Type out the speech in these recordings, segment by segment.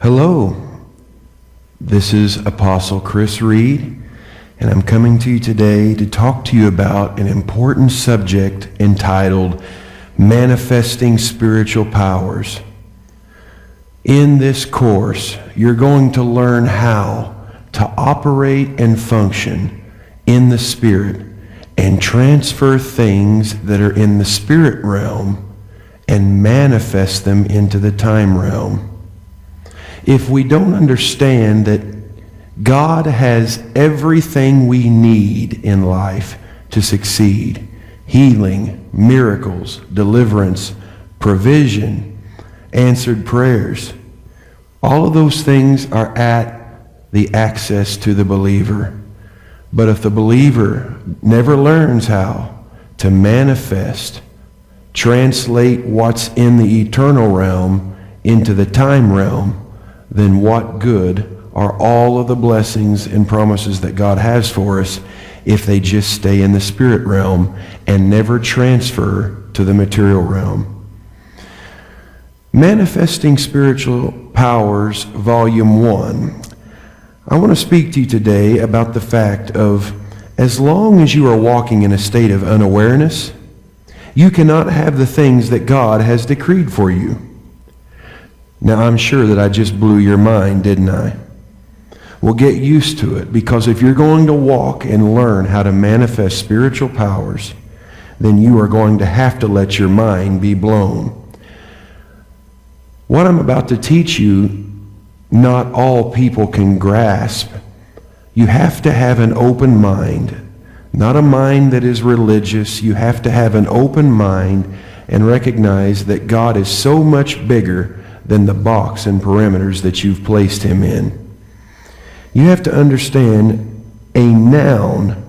Hello, this is Apostle Chris Reed, and I'm coming to you today to talk to you about an important subject entitled Manifesting Spiritual Powers. In this course, you're going to learn how to operate and function in the Spirit and transfer things that are in the spirit realm and manifest them into the time realm. If we don't understand that God has everything we need in life to succeed, healing, miracles, deliverance, provision, answered prayers, all of those things are at the access to the believer. But if the believer never learns how to manifest, translate what's in the eternal realm into the time realm, then what good are all of the blessings and promises that God has for us if they just stay in the spirit realm and never transfer to the material realm? Manifesting Spiritual Powers, Volume 1. I want to speak to you today about the fact of, as long as you are walking in a state of unawareness, you cannot have the things that God has decreed for you. Now, I'm sure that I just blew your mind, didn't I? Well, get used to it, because if you're going to walk and learn how to manifest spiritual powers, then you are going to have to let your mind be blown. What I'm about to teach you, not all people can grasp. You have to have an open mind, not a mind that is religious. You have to have an open mind and recognize that God is so much bigger than the box and perimeters that you've placed him in. You have to understand a noun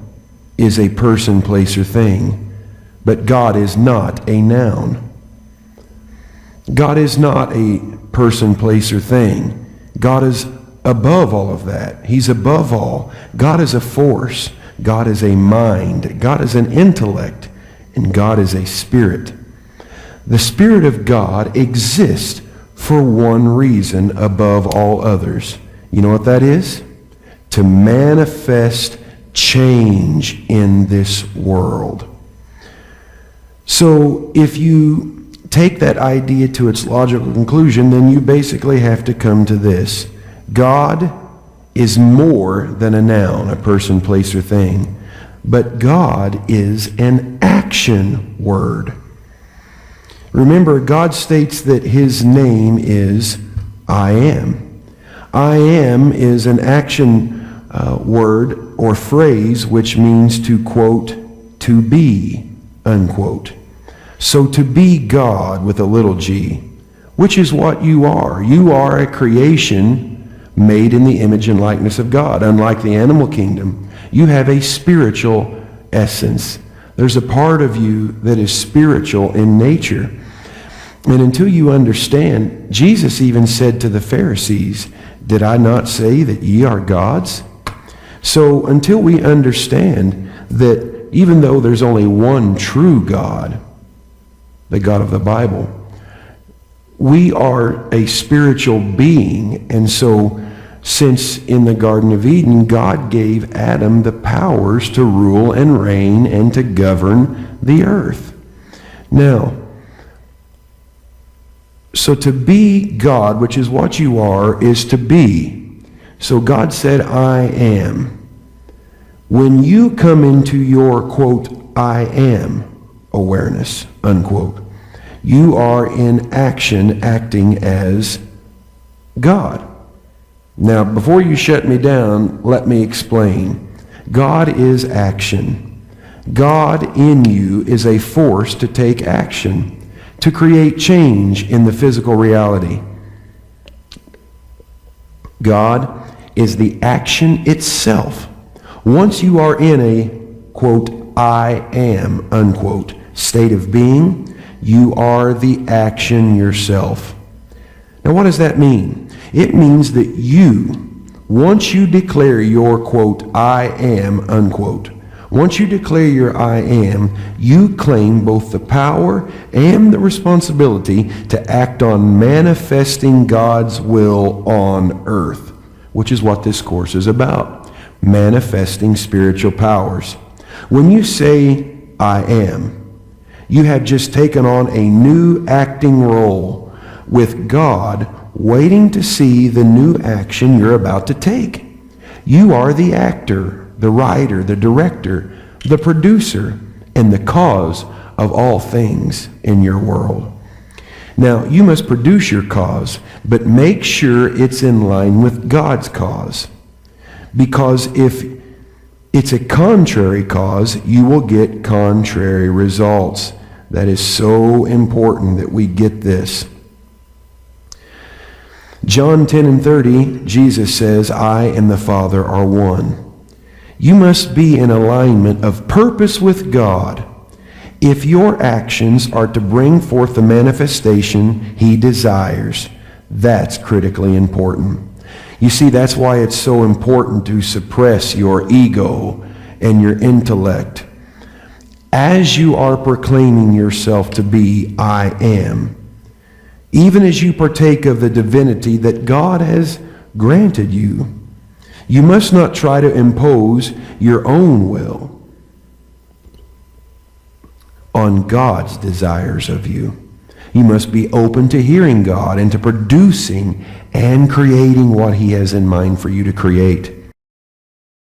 is a person, place, or thing, but God is not a noun. God is not a person, place, or thing. God is above all of that. He's above all. God is a force. God is a mind. God is an intellect. And God is a spirit. The Spirit of God exists for one reason above all others. You know what that is? To manifest change in this world. So if you take that idea to its logical conclusion, then you basically have to come to this. God is more than a noun, a person, place, or thing. But God is an action word. Remember, God states that his name is I am. I am is an action word or phrase which means to, quote, to be, unquote. So to be God with a little g, which is what you are. You are a creation made in the image and likeness of God. Unlike the animal kingdom, you have a spiritual essence. There's a part of you that is spiritual in nature. And until you understand, Jesus even said to the Pharisees, "Did I not say that ye are gods?" So until we understand that even though there's only one true God, the God of the Bible, we are a spiritual being. And so since in the Garden of Eden, God gave Adam the powers to rule and reign and to govern the earth. Now, so to be God, which is what you are, is to be. So God said, I am. When you come into your, quote, I am awareness, unquote, you are in action acting as God. Now, before you shut me down, let me explain. God is action. God in you is a force to take action, to create change in the physical reality. God is the action itself. Once you are in a, quote, I am, unquote, state of being, you are the action yourself. Now, what does that mean? It means that you, once you declare your, quote, I am, unquote, Once you declare your I am, you claim both the power and the responsibility to act on manifesting God's will on earth, which is what this course is about, manifesting spiritual powers. When you say, I am, you have just taken on a new acting role with God, waiting to see the new action you're about to take. You are the actor, the writer, the director, the producer, and the cause of all things in your world. Now, you must produce your cause, but make sure it's in line with God's cause. Because if it's a contrary cause, you will get contrary results. That is so important that we get this. John 10:30, Jesus says, I and the Father are one. You must be in alignment of purpose with God if your actions are to bring forth the manifestation He desires. That's critically important. You see, that's why it's so important to suppress your ego and your intellect. As you are proclaiming yourself to be, I am, even as you partake of the divinity that God has granted you, you must not try to impose your own will on God's desires of you. You must be open to hearing God and to producing and creating what He has in mind for you to create.